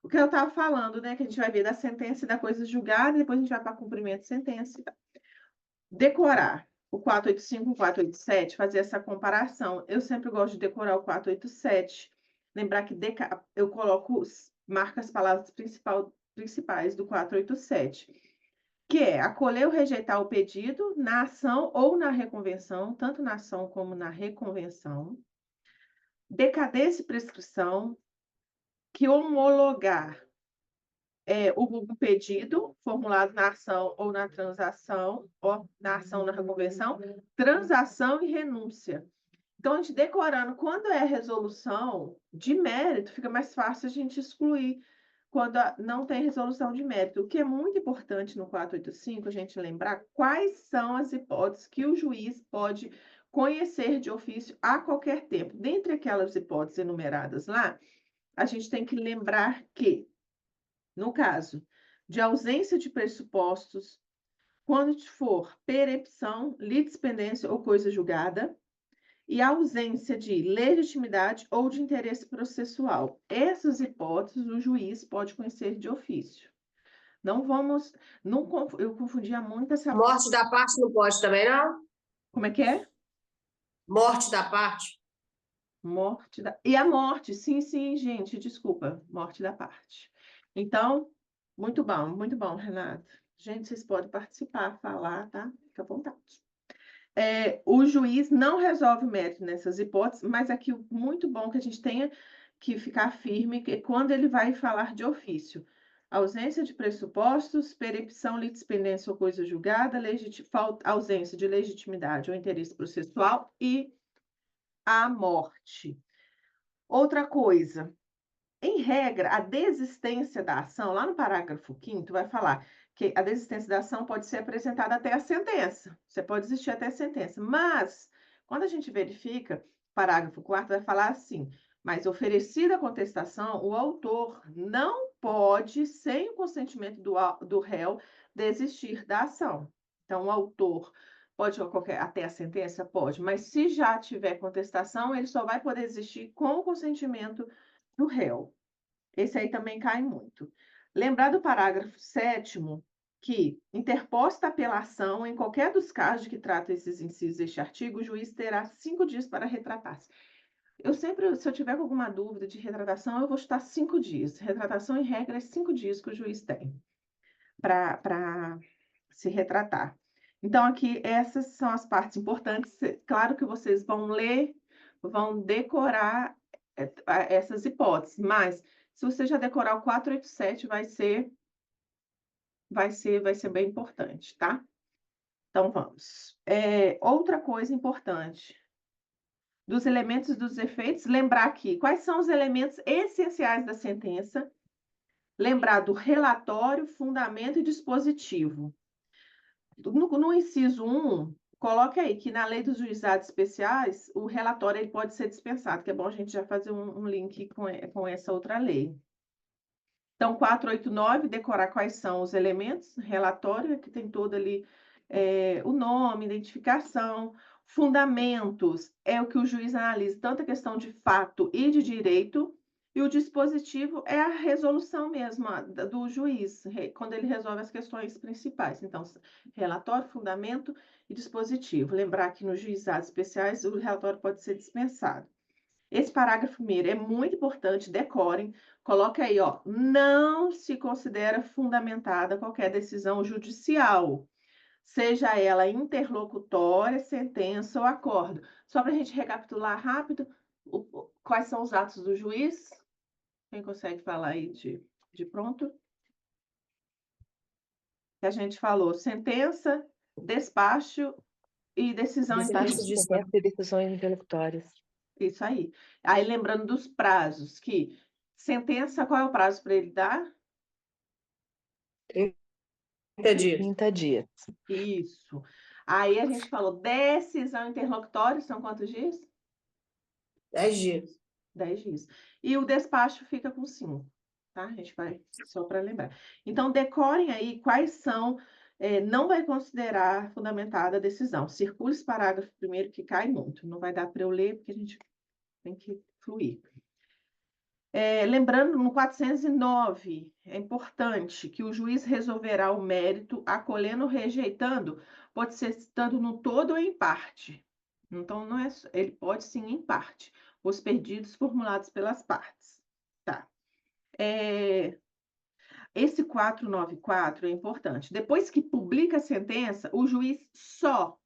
O que eu estava falando, né, que a gente vai ver da sentença e da coisa julgada, e depois a gente vai para cumprimento de sentença e tal. Decorar o 485 e o 487, fazer essa comparação. Eu sempre gosto de decorar o 487, lembrar que eu coloco marco as palavras principais do 487, que é acolher ou rejeitar o pedido na ação ou na reconvenção, tanto na ação como na reconvenção. Decadência e prescrição, que homologar o pedido formulado na ação ou na transação, ou na ação ou na reconvenção, transação e renúncia. Então, a gente decorando, quando é resolução de mérito, fica mais fácil a gente excluir quando não tem resolução de mérito. O que é muito importante no 485, a gente lembrar quais são as hipóteses que o juiz pode conhecer de ofício a qualquer tempo. Dentre aquelas hipóteses enumeradas lá, a gente tem que lembrar que, no caso de ausência de pressupostos, quando for perempção, litispendência ou coisa julgada, e ausência de legitimidade ou de interesse processual. Essas hipóteses o juiz pode conhecer de ofício. Não vamos, não, eu confundia muito essa. Morte da parte não pode também, não? Como é que é? Morte da parte? Morte da. E a morte, sim, sim, gente, desculpa, morte da parte. Então, muito bom, Renata. Gente, vocês podem participar, falar, tá? Fica à vontade. O juiz não resolve o mérito nessas hipóteses, mas aqui muito bom que a gente tenha que ficar firme que quando ele vai falar de ofício, ausência de pressupostos, perempção, litispendência ou coisa julgada, ausência de legitimidade ou interesse processual e a morte. Outra coisa, em regra, a desistência da ação, lá no parágrafo 5º, vai falar que a desistência da ação pode ser apresentada até a sentença. Você pode desistir até a sentença. Mas, quando a gente verifica, o parágrafo 4º vai falar assim: mas oferecida a contestação, o autor não pode, sem o consentimento do réu, desistir da ação. Então, o autor pode até a sentença? Pode, mas se já tiver contestação, ele só vai poder desistir com o consentimento do réu. Esse aí também cai muito. Lembrar do parágrafo 7º, que, interposta a apelação, em qualquer dos casos de que trata esses incisos deste artigo, o juiz terá 5 dias para retratar-se. Eu sempre, se eu tiver alguma dúvida de retratação, eu vou chutar 5 dias. Retratação, em regra, é 5 dias que o juiz tem para se retratar. Então, aqui, essas são as partes importantes. Claro que vocês vão ler, vão decorar essas hipóteses, mas se você já decorar o 487, vai ser bem importante, tá? Então, vamos. Outra coisa importante, dos elementos e dos efeitos, lembrar aqui quais são os elementos essenciais da sentença, lembrar do relatório, fundamento e dispositivo. No inciso 1, coloque aí que na lei dos juizados especiais, o relatório ele pode ser dispensado, que é bom a gente já fazer um link com essa outra lei. Então, 489, decorar quais são os elementos, relatório, que tem todo ali o nome, identificação, fundamentos, é o que o juiz analisa, tanto a questão de fato e de direito, e o dispositivo é a resolução mesmo do juiz, quando ele resolve as questões principais. Então, relatório, fundamento e dispositivo. Lembrar que nos juizados especiais o relatório pode ser dispensado. Esse parágrafo primeiro é muito importante, decorem, coloca aí, ó, não se considera fundamentada qualquer decisão judicial, seja ela interlocutória, sentença ou acordo. Só para a gente recapitular rápido, quais são os atos do juiz? Quem consegue falar aí de pronto? Que a gente falou, sentença, despacho e decisão Despacho de interlocutória. E decisões interlocutórias. Isso aí. Aí lembrando dos prazos, que sentença, qual é o prazo para ele dar? 30 dias. 30 dias. Isso. Aí a gente falou decisão interlocutória, são quantos dias? 10 dias. 10 dias. E o despacho fica com 5, tá? A gente vai só para lembrar. Então, decorem aí quais são, não vai considerar fundamentada a decisão. Circula esse parágrafo primeiro que cai muito. Não vai dar para eu ler, porque a gente tem que fluir. Lembrando, no 409, é importante que o juiz resolverá o mérito, acolhendo ou rejeitando, pode ser estando no todo ou em parte. Então, não é, ele pode sim em parte, os pedidos formulados pelas partes. Tá. Esse 494 é importante. Depois que publica a sentença, o juiz só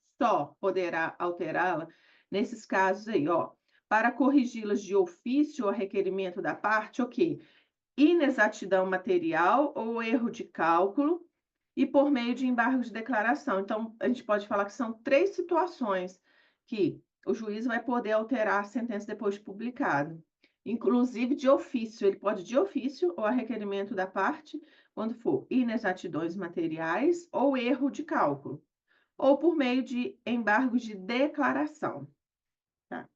poderá alterá-la nesses casos aí, ó, para corrigi-las de ofício ou a requerimento da parte, ok, inexatidão material ou erro de cálculo e por meio de embargo de declaração. Então, a gente pode falar que são 3 situações que o juiz vai poder alterar a sentença depois de publicado. Inclusive de ofício, ele pode de ofício ou a requerimento da parte, quando for inexatidões materiais ou erro de cálculo, ou por meio de embargos de declaração. Tá?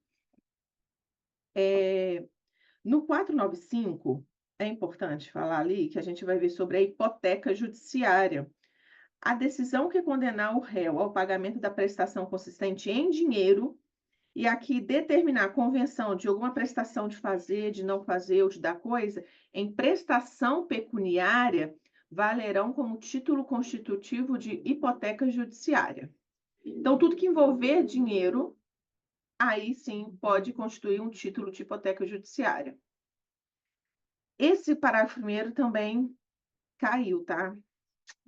No 495, é importante falar ali que a gente vai ver sobre a hipoteca judiciária. A decisão que condenar o réu ao pagamento da prestação consistente em dinheiro e aqui determinar a convenção de alguma prestação de fazer, de não fazer ou de dar coisa, em prestação pecuniária, valerão como título constitutivo de hipoteca judiciária. Então, tudo que envolver dinheiro, aí sim pode constituir um título de hipoteca judiciária. Esse parágrafo primeiro também caiu, tá?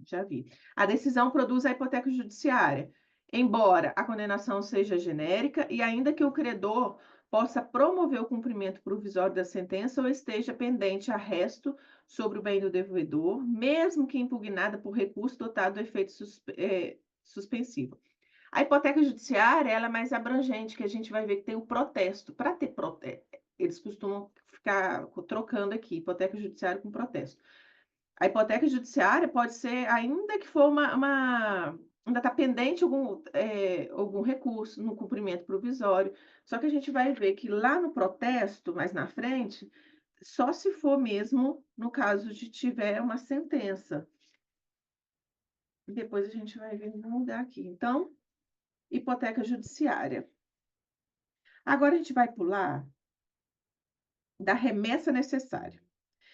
Já vi. A decisão produz a hipoteca judiciária, embora a condenação seja genérica e ainda que o credor possa promover o cumprimento provisório da sentença ou esteja pendente arresto sobre o bem do devedor, mesmo que impugnada por recurso dotado do efeito suspensivo. A hipoteca judiciária ela é mais abrangente, que a gente vai ver que tem o protesto. Para ter protesto, eles costumam ficar trocando aqui, hipoteca judiciária com protesto. A hipoteca judiciária pode ser, ainda que for ainda está pendente algum recurso no cumprimento provisório. Só que a gente vai ver que lá no protesto, mais na frente, só se for mesmo no caso de tiver uma sentença. Depois a gente vai ver no lugar aqui. Então, hipoteca judiciária. Agora a gente vai pular da remessa necessária.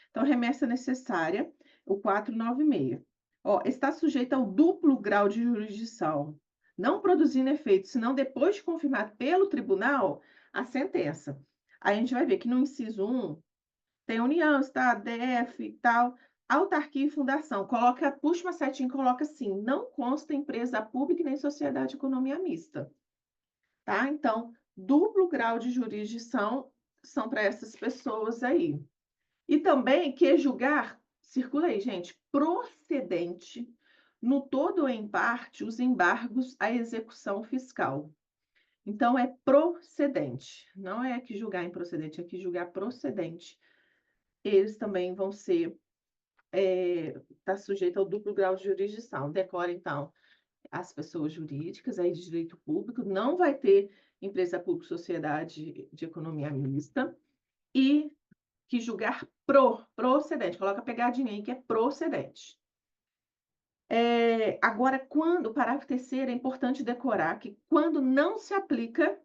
Então, remessa necessária, o 496. Ó, está sujeita ao duplo grau de jurisdição, não produzindo efeito, senão depois de confirmado pelo tribunal a sentença. Aí a gente vai ver que no inciso 1 tem União, Estado, DF e tal, autarquia e fundação. Puxa uma setinha e coloca assim, não consta empresa pública nem sociedade de economia mista. Tá? Então, duplo grau de jurisdição são para essas pessoas aí. E também que julgar, circula aí, gente, procedente, no todo ou em parte, os embargos à execução fiscal. Então, é procedente, não é que julgar improcedente, é que julgar procedente. Eles também vão ser, tá sujeito ao duplo grau de jurisdição. Decora, então, as pessoas jurídicas aí de direito público, não vai ter empresa pública, sociedade de economia mista, e que julgar procedente. Coloca pegadinha aí que é procedente. Agora, o parágrafo terceiro é importante decorar que quando não se aplica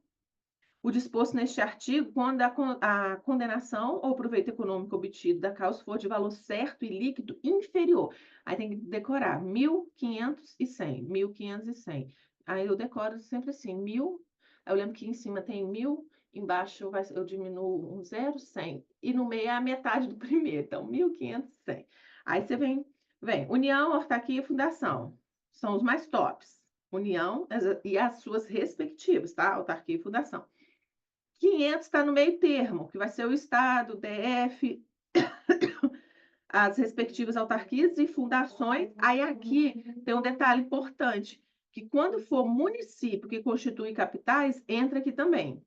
o disposto neste artigo, quando a condenação ou proveito econômico obtido da causa for de valor certo e líquido inferior. Aí tem que decorar 1.500 e 1.500 e 100. Aí eu decoro sempre assim, 1.000, eu lembro que em cima tem 1.000, embaixo eu diminuo um 0, 100. E no meio é a metade do primeiro, então 1.500 e 100. Aí você vem, União, autarquia e fundação. São os mais tops. União e as suas respectivas, tá? Autarquia e fundação. 500 está no meio termo, que vai ser o Estado, o DF, as respectivas autarquias e fundações. Aí aqui tem um detalhe importante, que quando for município que constitui capitais, entra aqui também.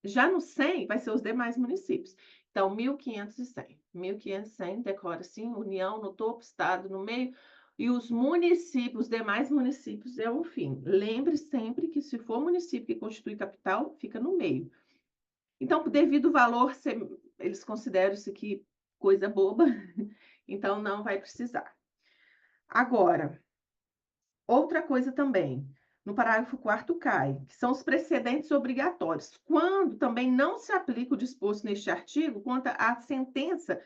Já no 100, vai ser os demais municípios. Então, 1.500 e 100. 1.500 e 100, decora assim, União no topo, Estado no meio, e os municípios, os demais municípios é o fim. Lembre sempre que se for município que constitui capital, fica no meio. Então, devido ao valor, eles consideram isso aqui coisa boba, então não vai precisar. Agora, outra coisa também, no parágrafo 4º cai, que são os precedentes obrigatórios, quando também não se aplica o disposto neste artigo, quando a sentença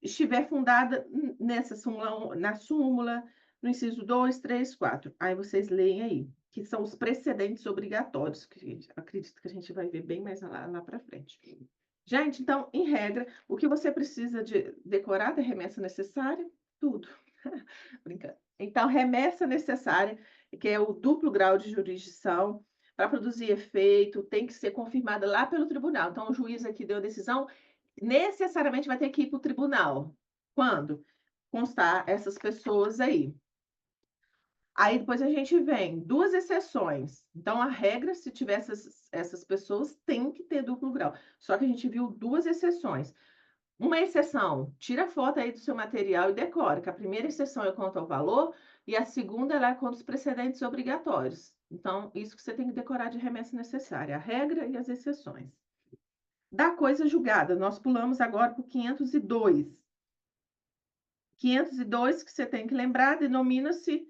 estiver fundada nessa súmula, na súmula, no inciso 2, 3, 4. Aí vocês leem aí, que são os precedentes obrigatórios, que acredito que a gente vai ver bem mais lá para frente. Gente, então, em regra, o que você precisa de decorar da remessa necessária? Tudo. Brincando. Então, remessa necessária, que é o duplo grau de jurisdição, para produzir efeito, tem que ser confirmada lá pelo tribunal. Então, o juiz aqui deu a decisão, necessariamente vai ter que ir para o tribunal. Quando? Constar essas pessoas aí. Aí depois a gente vem, 2 exceções. Então, a regra, se tiver essas pessoas, tem que ter duplo grau. Só que a gente viu 2 exceções. Uma exceção, tira a foto aí do seu material e decora, que a primeira exceção é quanto ao valor e a segunda ela é quanto aos precedentes obrigatórios. Então, isso que você tem que decorar de remessa necessária, a regra e as exceções. Da coisa julgada, nós pulamos agora para o 502. 502 que você tem que lembrar, denomina-se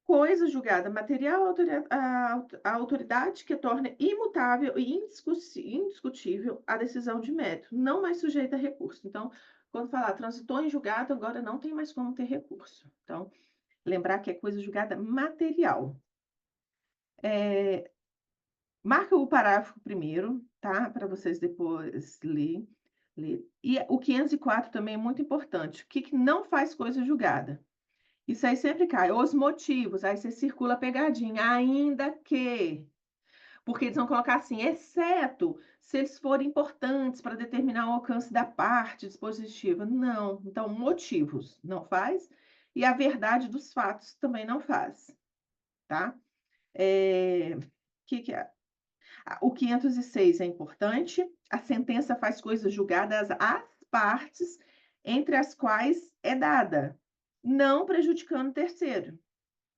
coisa julgada material, a autoridade que torna imutável e indiscutível a decisão de mérito, não mais sujeita a recurso. Então, quando falar transitou em julgado, agora não tem mais como ter recurso. Então, lembrar que é coisa julgada material. Marca o parágrafo primeiro, tá? Para vocês depois ler. E o 504 também é muito importante. O que não faz coisa julgada? Isso aí sempre cai. Os motivos, aí você circula pegadinha, ainda que. Porque eles vão colocar assim, exceto se eles forem importantes para determinar o alcance da parte dispositiva. Não. Então, motivos não faz. E a verdade dos fatos também não faz. Tá? Que é? O 506 é importante. A sentença faz coisas julgadas às partes entre as quais é dada, não prejudicando o terceiro.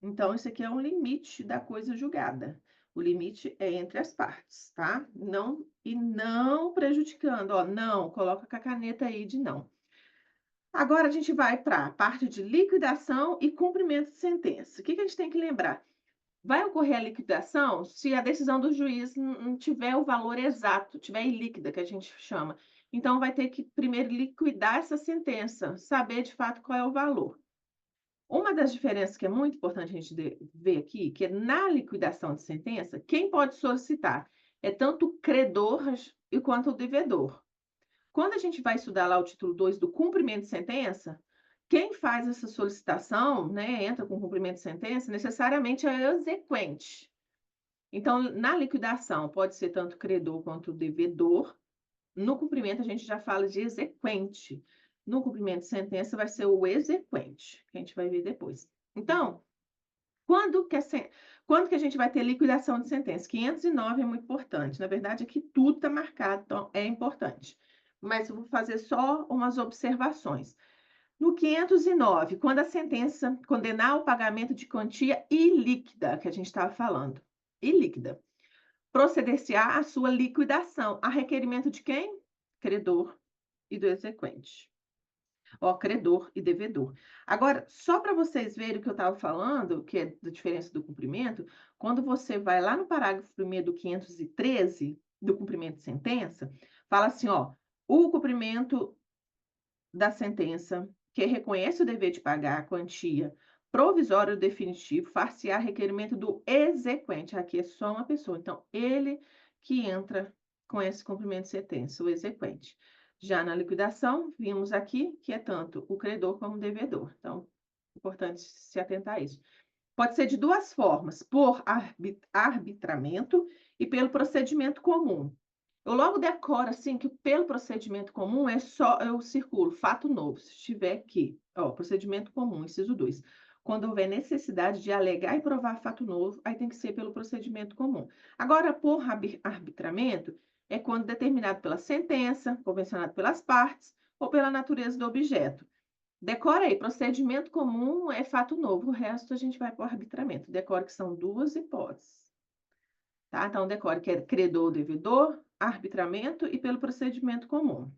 Então, isso aqui é um limite da coisa julgada. O limite é entre as partes, tá? Não, e não prejudicando, ó, não, coloca com a caneta aí de não. Agora a gente vai para a parte de liquidação e cumprimento de sentença. O que a gente tem que lembrar? Vai ocorrer a liquidação se a decisão do juiz não tiver o valor exato, tiver ilíquida, que a gente chama. Então, vai ter que primeiro liquidar essa sentença, saber de fato qual é o valor. Uma das diferenças que é muito importante a gente ver aqui, que é na liquidação de sentença, quem pode solicitar é tanto o credor quanto o devedor. Quando a gente vai estudar lá o título 2 do cumprimento de sentença, quem faz essa solicitação, né, entra com cumprimento de sentença, necessariamente é exequente. Então, na liquidação, pode ser tanto o credor quanto o devedor. No cumprimento, a gente já fala de exequente. No cumprimento de sentença, vai ser o exequente, que a gente vai ver depois. Então, quando que a gente vai ter liquidação de sentença? 509 é muito importante. Na verdade, aqui tudo está marcado, então é importante. Mas eu vou fazer só umas observações. No 509, quando a sentença condenar o pagamento de quantia ilíquida, que a gente estava falando, ilíquida, proceder-se-á a sua liquidação, a requerimento de quem? Credor e do exequente. Ó, credor e devedor. Agora, só para vocês verem o que eu estava falando, que é da diferença do cumprimento, quando você vai lá no parágrafo 1º do 513, do cumprimento de sentença, fala assim, ó, o cumprimento da sentença que reconhece o dever de pagar a quantia provisória ou definitivo, far-se-á requerimento do exequente. Aqui é só uma pessoa. Então, ele que entra com esse cumprimento de sentença, o exequente. Já na liquidação, vimos aqui que é tanto o credor como o devedor. Então, importante se atentar a isso. Pode ser de 2 formas, por arbitramento e pelo procedimento comum. Eu logo decoro assim que pelo procedimento comum é só, eu circulo fato novo, se estiver aqui, ó, procedimento comum, inciso 2. Quando houver necessidade de alegar e provar fato novo, aí tem que ser pelo procedimento comum. Agora, por arbitramento, é quando determinado pela sentença, convencionado pelas partes ou pela natureza do objeto. Decora aí, procedimento comum é fato novo, o resto a gente vai para o arbitramento. Decora que são 2 hipóteses. Tá? Então, decore que é credor ou devedor, arbitramento e pelo procedimento comum.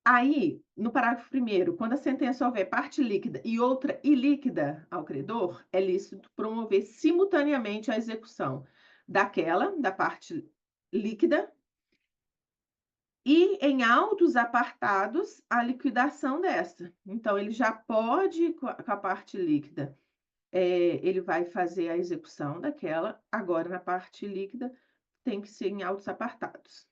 Aí, no parágrafo 1º, quando a sentença houver parte líquida e outra ilíquida ao credor, é lícito promover simultaneamente a execução da parte líquida, e em autos apartados, a liquidação dessa. Então, ele já pode, com a parte líquida, ele vai fazer a execução daquela, agora na parte líquida, tem que ser em autos apartados.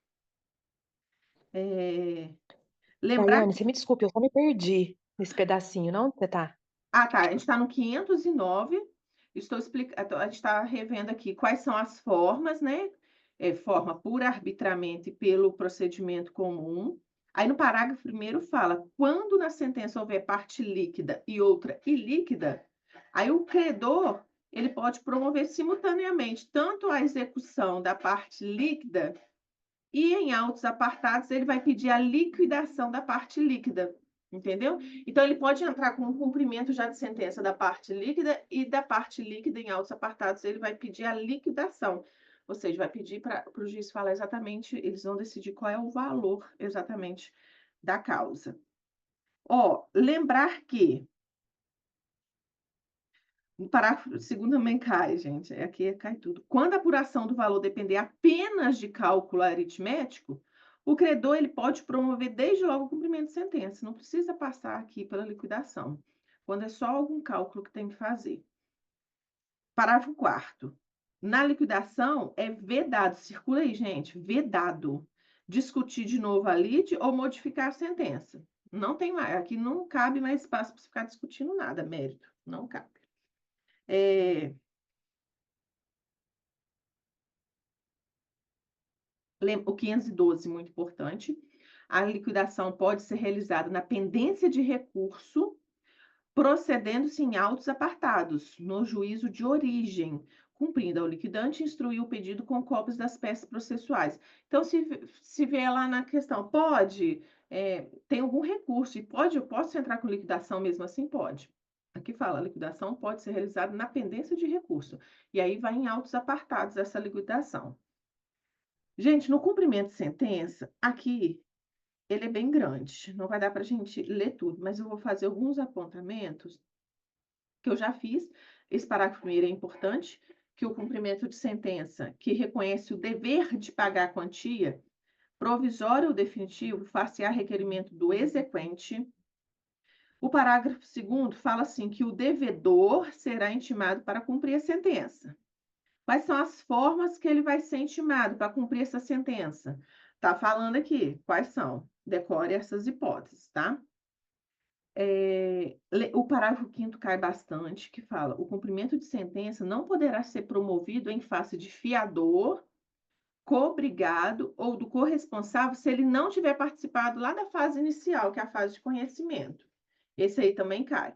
Lembrar Daiane, você me desculpe, eu só me perdi nesse pedacinho, não? Você tá? tá, a gente está no 509, a gente está revendo aqui quais são as formas, né? Forma por arbitramento e pelo procedimento comum. Aí no parágrafo 1º fala, quando na sentença houver parte líquida e outra ilíquida, aí o credor, ele pode promover simultaneamente tanto a execução da parte líquida e em autos apartados ele vai pedir a liquidação da parte líquida. Entendeu? Então, ele pode entrar com um cumprimento já de sentença da parte líquida e da parte líquida em autos apartados, ele vai pedir a liquidação. Ou seja, vai pedir para o juiz falar exatamente, eles vão decidir qual é o valor exatamente da causa. Lembrar que no parágrafo 2º também cai, gente, aqui cai tudo. Quando a apuração do valor depender apenas de cálculo aritmético, o credor ele pode promover desde logo o cumprimento de sentença, não precisa passar aqui pela liquidação, quando é só algum cálculo que tem que fazer. Parágrafo 4º. Na liquidação é vedado, circula aí, gente, vedado, discutir de novo a lide ou modificar a sentença. Não tem mais, aqui não cabe mais espaço para ficar discutindo nada, mérito, não cabe. O 512, muito importante. A liquidação pode ser realizada na pendência de recurso, procedendo-se em autos apartados, no juízo de origem, cumprindo ao liquidante instruir o pedido com cópias das peças processuais. Então, se vier lá na questão, tem algum recurso, e eu posso entrar com liquidação mesmo assim? Pode. Aqui fala, a liquidação pode ser realizada na pendência de recurso. E aí vai em autos apartados essa liquidação. Gente, no cumprimento de sentença, aqui ele é bem grande, não vai dar para a gente ler tudo, mas eu vou fazer alguns apontamentos que eu já fiz. Esse parágrafo 1º é importante, que o cumprimento de sentença que reconhece o dever de pagar a quantia, provisório ou definitivo, far-se-á requerimento do exequente. O parágrafo 2º fala assim, que o devedor será intimado para cumprir a sentença. Quais são as formas que ele vai ser intimado para cumprir essa sentença? Tá falando aqui, quais são? Decore essas hipóteses, tá? O parágrafo 5º cai bastante, que fala, o cumprimento de sentença não poderá ser promovido em face de fiador, cobrigado ou do corresponsável se ele não tiver participado lá da fase inicial, que é a fase de conhecimento. Esse aí também cai.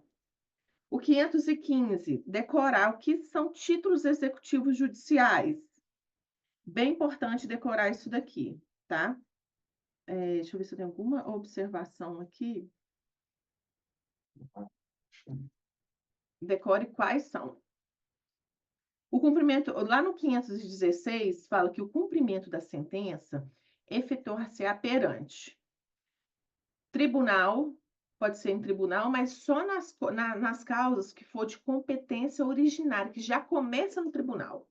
O 515, decorar o que são títulos executivos judiciais. Bem importante decorar isso daqui, tá? Deixa eu ver se eu tenho alguma observação aqui. Decore quais são. O cumprimento, lá no 516, fala que o cumprimento da sentença efetuar-se-á perante tribunal, pode ser em tribunal, mas só nas causas que for de competência originária, que já começa no tribunal.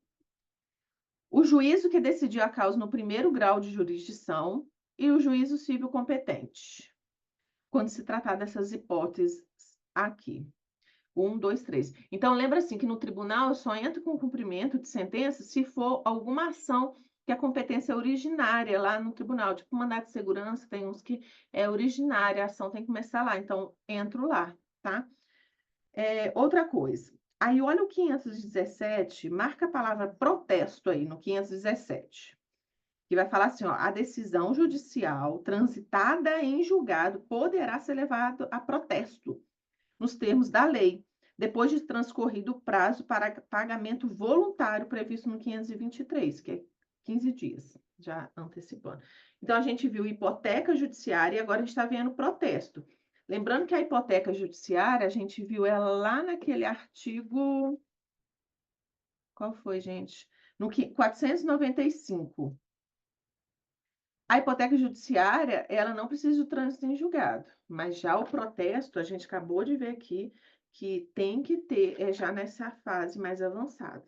O juízo que decidiu a causa no 1º grau de jurisdição e o juízo civil competente, quando se tratar dessas hipóteses aqui. 1, 2, 3. Então, lembra assim, que no tribunal eu só entro com cumprimento de sentença se for alguma ação que a competência é originária lá no tribunal, tipo mandado de segurança, tem uns que é originária, a ação tem que começar lá, então entro lá, tá? Outra coisa, aí olha o 517, marca a palavra protesto aí no 517, que vai falar assim, ó, a decisão judicial transitada em julgado poderá ser levada a protesto, nos termos da lei, depois de transcorrido o prazo para pagamento voluntário previsto no 523, que é 15 dias, já antecipando. Então, a gente viu hipoteca judiciária e agora a gente está vendo protesto. Lembrando que a hipoteca judiciária, a gente viu ela lá naquele artigo... Qual foi, gente? No 495. A hipoteca judiciária, ela não precisa do trânsito em julgado, mas já o protesto, a gente acabou de ver aqui, que tem que ter, já nessa fase mais avançada.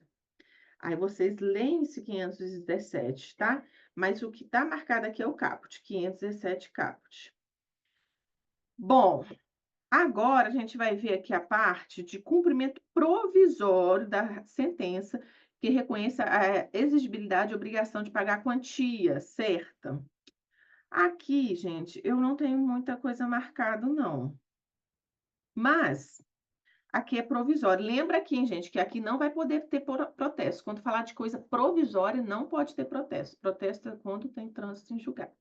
Aí vocês leem esse 517, tá? Mas o que está marcado aqui é o caput, 517 caput. Bom, agora a gente vai ver aqui a parte de cumprimento provisório da sentença que reconheça a exigibilidade e obrigação de pagar a quantia certa. Aqui, gente, eu não tenho muita coisa marcada, não. Mas aqui é provisório. Lembra aqui, gente, que aqui não vai poder ter protesto. Quando falar de coisa provisória, não pode ter protesto. Protesto é quando tem trânsito em julgado.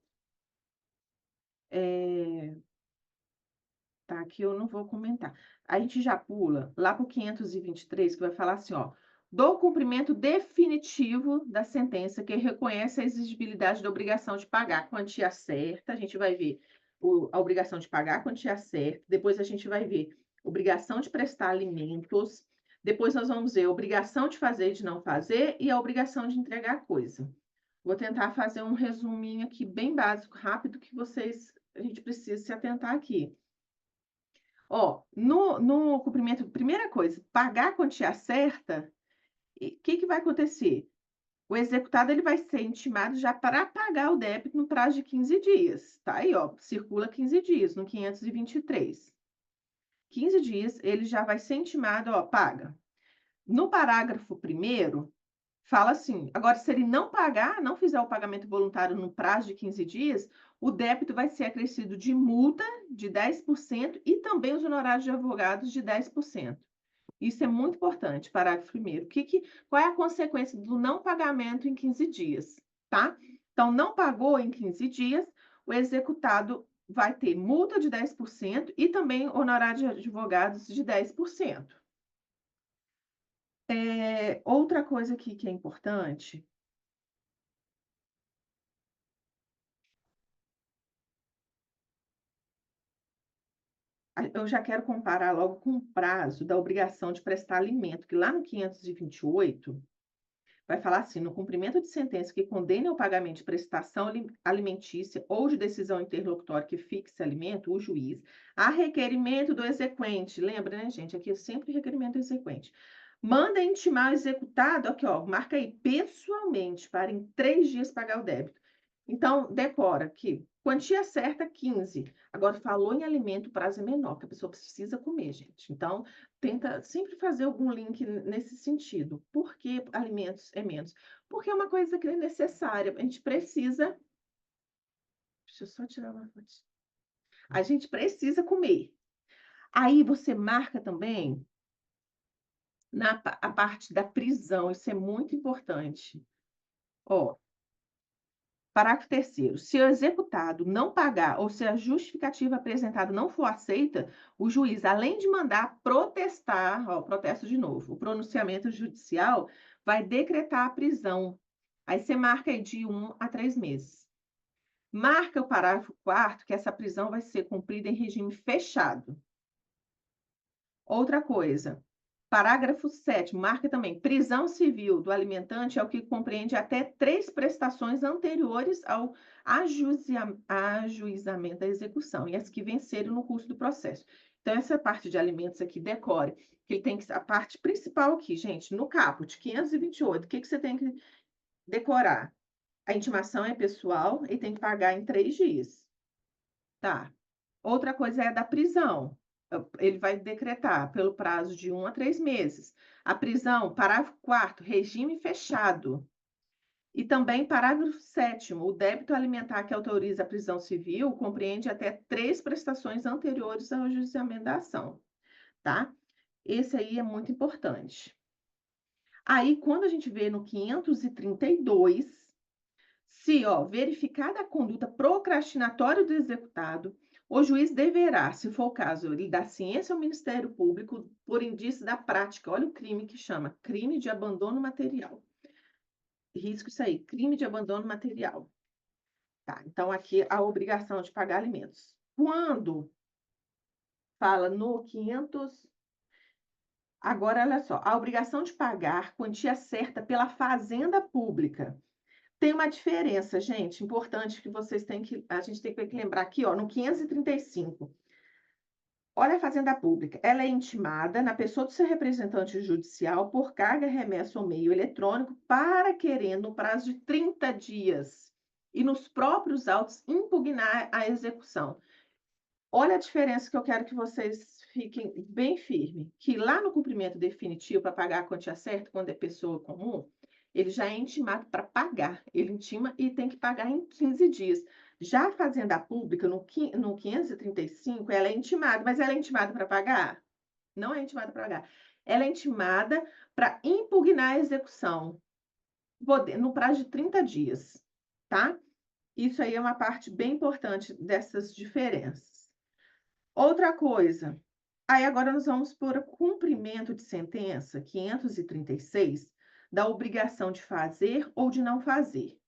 Tá, aqui eu não vou comentar. A gente já pula lá para o 523, que vai falar assim, ó, do cumprimento definitivo da sentença que reconhece a exigibilidade da obrigação de pagar a quantia certa. A gente vai ver a obrigação de pagar a quantia certa. Depois a gente vai ver obrigação de prestar alimentos. Depois nós vamos ver a obrigação de fazer e de não fazer e a obrigação de entregar a coisa. Vou tentar fazer um resuminho aqui bem básico, rápido, que a gente precisa se atentar aqui. Ó, no cumprimento, primeira coisa, pagar a quantia certa, o que vai acontecer? O executado ele vai ser intimado já para pagar o débito no prazo de 15 dias. Tá aí, ó, circula 15 dias, no 523. 15 dias, ele já vai ser intimado, ó, paga. No parágrafo 1º, fala assim, agora se ele não pagar, não fizer o pagamento voluntário no prazo de 15 dias, o débito vai ser acrescido de multa de 10% e também os honorários de advogados de 10%. Isso é muito importante, parágrafo 1º. Qual é a consequência do não pagamento em 15 dias, tá? Então, não pagou em 15 dias, o executado vai ter multa de 10% e também honorário de advogados de 10%. Outra coisa aqui que é importante. Eu já quero comparar logo com o prazo da obrigação de prestar alimento, que lá no 528 vai falar assim: no cumprimento de sentença que condene ao pagamento de prestação alimentícia ou de decisão interlocutória que fixe alimento, o juiz, a requerimento do exequente, lembra, né, gente? Aqui é sempre requerimento do exequente. Manda intimar o executado, aqui, ó, marca aí, pessoalmente, para em 3 dias pagar o débito. Então, decora aqui, quantia certa, 15. Agora, falou em alimento, o prazo é menor, que a pessoa precisa comer, gente. Então, tenta sempre fazer algum link nesse sentido. Por que alimentos é menos? Porque é uma coisa que é necessária. A gente precisa... Deixa eu só tirar uma foto. A gente precisa comer. Aí, você marca também a parte da prisão. Isso é muito importante. Ó, parágrafo 3º. Se o executado não pagar ou se a justificativa apresentada não for aceita, o juiz, além de mandar protestar, ó, protesto de novo, o pronunciamento judicial vai decretar a prisão. Aí você marca aí de 1 a 3 meses. Marca o parágrafo 4º que essa prisão vai ser cumprida em regime fechado. Outra coisa, parágrafo 7º, marca também, prisão civil do alimentante é o que compreende até 3 prestações anteriores ao ajuizamento da execução, e as que venceram no curso do processo. Então, essa parte de alimentos aqui, decore, que ele tem que, a parte principal aqui, gente, no caput, 528, o que você tem que decorar? A intimação é pessoal e tem que pagar em 3 dias. Tá. Outra coisa é a da prisão. Ele vai decretar pelo prazo de 1 a 3 meses. A prisão, parágrafo 4º, regime fechado. E também parágrafo 7º, o débito alimentar que autoriza a prisão civil compreende até 3 prestações anteriores ao ajuizamento da ação, tá? Esse aí é muito importante. Aí, quando a gente vê no 532, se, ó, verificada a conduta procrastinatória do executado, o juiz deverá, se for o caso, ele dar ciência ao Ministério Público por indício da prática. Olha o crime que chama crime de abandono material. Risco isso aí, crime de abandono material. Tá, então aqui a obrigação de pagar alimentos. Quando fala no 500... Agora, olha só, a obrigação de pagar quantia certa pela fazenda pública Tem uma diferença, gente, importante que a gente tem que lembrar aqui, ó, no 535. Olha a Fazenda Pública. Ela é intimada na pessoa do seu representante judicial por carga, remessa ou meio eletrônico para querer, no prazo de 30 dias, e nos próprios autos impugnar a execução. Olha a diferença que eu quero que vocês fiquem bem firmes, que lá no cumprimento definitivo para pagar a quantia certa, quando é pessoa comum, ele já é intimado para pagar. Ele intima e tem que pagar em 15 dias. Já a Fazenda Pública, no 535, ela é intimada, mas ela é intimada para pagar? Não é intimada para pagar. Ela é intimada para impugnar a execução, no prazo de 30 dias, tá? Isso aí é uma parte bem importante dessas diferenças. Outra coisa, aí agora nós vamos por cumprimento de sentença 536, da obrigação de fazer ou de não fazer.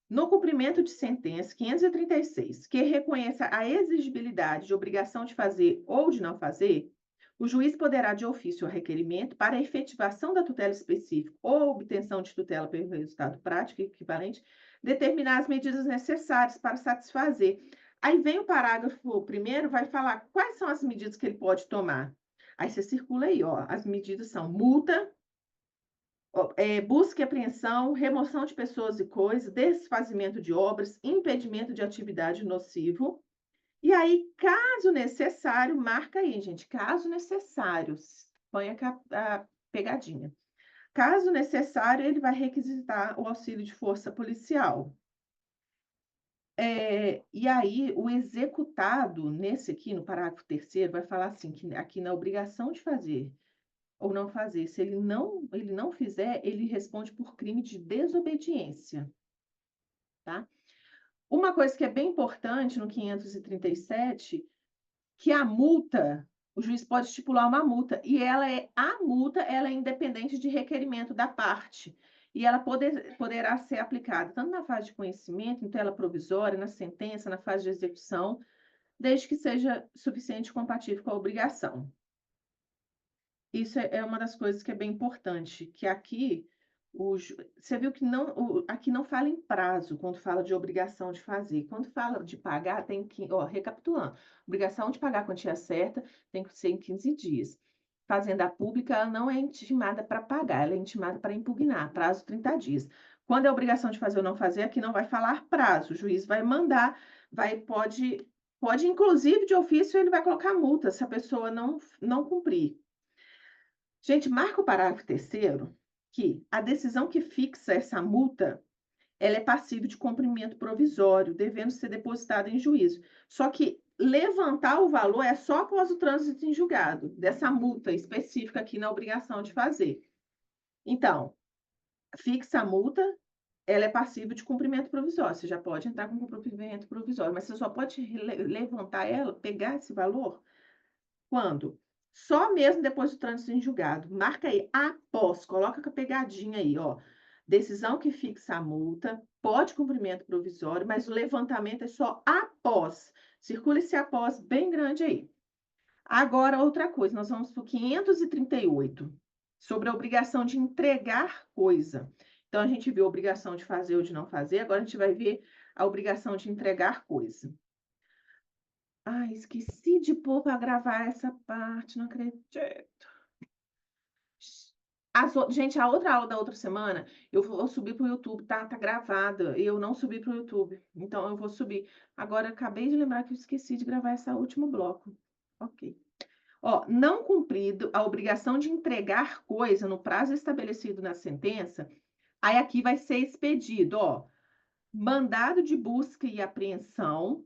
No cumprimento de sentença 536, que reconheça a exigibilidade de obrigação de fazer ou de não fazer, o juiz poderá, de ofício ou requerimento, para a efetivação da tutela específica ou obtenção de tutela pelo resultado prático equivalente, determinar as medidas necessárias para satisfazer. Aí vem o parágrafo primeiro, vai falar quais são as medidas que ele pode tomar. Aí você circula aí, ó, as medidas são multa, busca e apreensão, remoção de pessoas e coisas, desfazimento de obras, impedimento de atividade nocivo. E aí, caso necessário, marca aí, gente, caso necessário, põe a pegadinha. Caso necessário, ele vai requisitar o auxílio de força policial. E aí, o executado, nesse aqui, no parágrafo 3º, vai falar assim, que aqui na obrigação de fazer ou não fazer, se ele não fizer, ele responde por crime de desobediência, tá? Uma coisa que é bem importante no 537, que a multa, o juiz pode estipular uma multa, e a multa ela é independente de requerimento da parte, e ela poderá ser aplicada tanto na fase de conhecimento, em tutela provisória, na sentença, na fase de execução, desde que seja suficiente e compatível com a obrigação. Isso é uma das coisas que é bem importante, que aqui, você viu que aqui não fala em prazo, quando fala de obrigação de fazer. Quando fala de pagar, tem que, recapitulando, obrigação de pagar a quantia certa tem que ser em 15 dias. Fazenda Pública, ela não é intimada para pagar, ela é intimada para impugnar, prazo 30 dias. Quando é obrigação de fazer ou não fazer, aqui não vai falar prazo, o juiz vai mandar, pode inclusive, de ofício, ele vai colocar multa se a pessoa não cumprir. Gente, marca o parágrafo 3º, que a decisão que fixa essa multa, ela é passível de cumprimento provisório, devendo ser depositada em juízo. Só que levantar o valor é só após o trânsito em julgado, dessa multa específica aqui na obrigação de fazer. Então, fixa a multa, ela é passível de cumprimento provisório. Você já pode entrar com cumprimento provisório, mas você só pode levantar ela, pegar esse valor, quando? Só mesmo depois do trânsito em julgado. Marca aí, após, coloca com a pegadinha aí, ó. Decisão que fixa a multa, pode cumprimento provisório, mas o levantamento é só após. Circula esse após bem grande aí. Agora, outra coisa, nós vamos para o 538, sobre a obrigação de entregar coisa. Então, a gente viu a obrigação de fazer ou de não fazer, agora a gente vai ver a obrigação de entregar coisa. Ai, esqueci de pôr para gravar essa parte, não acredito. Gente, a outra aula da outra semana, eu vou subir para o YouTube, tá gravada. Eu não subi para o YouTube, então eu vou subir. Agora, acabei de lembrar que eu esqueci de gravar esse último bloco. Ok. Ó, não cumprido a obrigação de entregar coisa no prazo estabelecido na sentença, aí aqui vai ser expedido, ó, mandado de busca e apreensão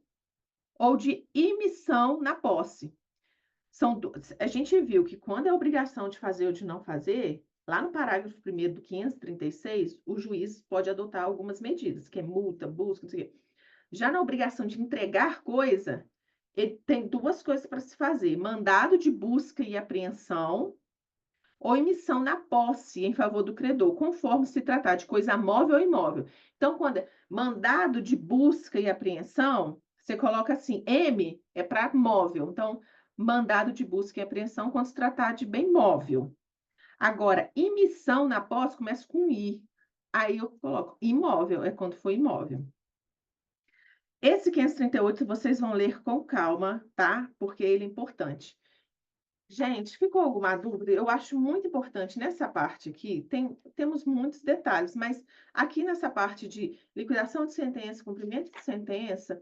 ou de imissão na posse. A gente viu que quando é obrigação de fazer ou de não fazer, lá no parágrafo 1º do 536, o juiz pode adotar algumas medidas, que é multa, busca, não sei o quê. Já na obrigação de entregar coisa, ele tem duas coisas para se fazer: mandado de busca e apreensão ou emissão na posse em favor do credor, conforme se tratar de coisa móvel ou imóvel. Então, quando é mandado de busca e apreensão, você coloca assim, M é para móvel. Então, mandado de busca e apreensão quando se tratar de bem móvel. Agora, emissão na posse começa com I. aí eu coloco imóvel, é quando for imóvel. Esse 538 vocês vão ler com calma, tá? Porque ele é importante. Gente, ficou alguma dúvida? Eu acho muito importante nessa parte aqui, temos muitos detalhes, mas aqui nessa parte de liquidação de sentença, cumprimento de sentença,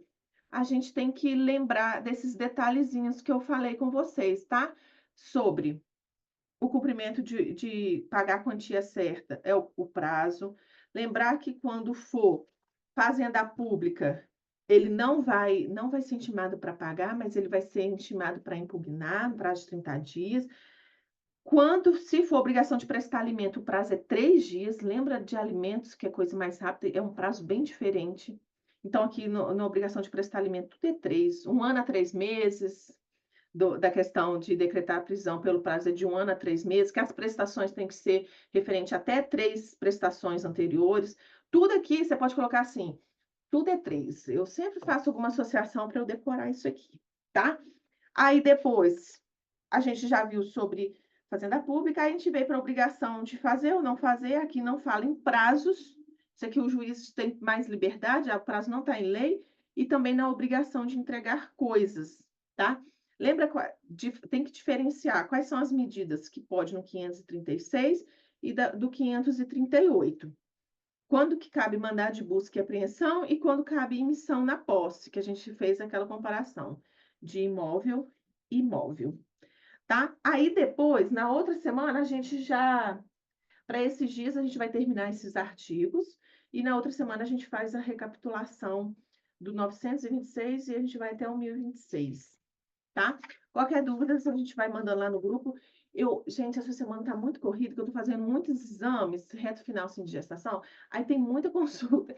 a gente tem que lembrar desses detalhezinhos que eu falei com vocês, tá? Sobre o cumprimento de pagar a quantia certa, é o prazo. Lembrar que quando for fazenda pública, ele não vai ser intimado para pagar, mas ele vai ser intimado para impugnar no prazo de 30 dias. Quando, se for obrigação de prestar alimento, o prazo é 3 dias. Lembra de alimentos, que é coisa mais rápida, é um prazo bem diferente. Então, aqui na obrigação de prestar alimento, tudo é 3, 1 ano a 3 meses, da questão de decretar a prisão pelo prazo é de 1 ano a 3 meses, que as prestações têm que ser referente até 3 prestações anteriores. Tudo aqui você pode colocar assim, tudo é 3. Eu sempre faço alguma associação para eu decorar isso aqui, tá? Aí depois, a gente já viu sobre fazenda pública, aí a gente veio para a obrigação de fazer ou não fazer, aqui não fala em prazos, isso aqui o juiz tem mais liberdade, o prazo não está em lei, e também na obrigação de entregar coisas, tá? Lembra, tem que diferenciar quais são as medidas que pode no 536 e do 538. Quando que cabe mandado de busca e apreensão e quando cabe emissão na posse, que a gente fez aquela comparação de imóvel e imóvel, tá? Aí depois, na outra semana, a gente já, para esses dias, a gente vai terminar esses artigos e na outra semana a gente faz a recapitulação do 926 e a gente vai até o 1026, tá? Qualquer dúvida, a gente vai mandando lá no grupo. Gente, essa semana tá muito corrida, que eu tô fazendo muitos exames, reto final assim, de gestação, aí tem muita consulta.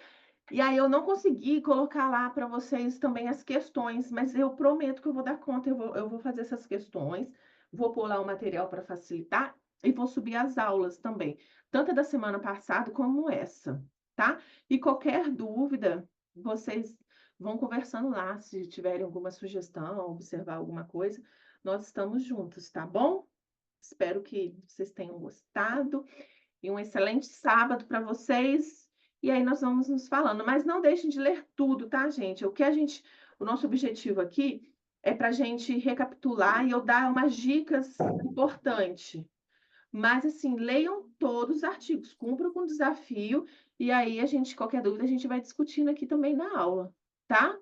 E aí eu não consegui colocar lá para vocês também as questões, mas eu prometo que eu vou dar conta, eu vou fazer essas questões, vou pôr lá o material para facilitar e vou subir as aulas também, tanto a da semana passada como essa, tá? E qualquer dúvida, vocês vão conversando lá, se tiverem alguma sugestão, observar alguma coisa, nós estamos juntos, tá bom? Espero que vocês tenham gostado e um excelente sábado para vocês. E aí nós vamos nos falando, mas não deixem de ler tudo, tá, gente? O nosso objetivo aqui é para a gente recapitular e eu dar umas dicas importantes. Mas assim, leiam todos os artigos, cumpram com o desafio e aí qualquer dúvida, a gente vai discutindo aqui também na aula, tá?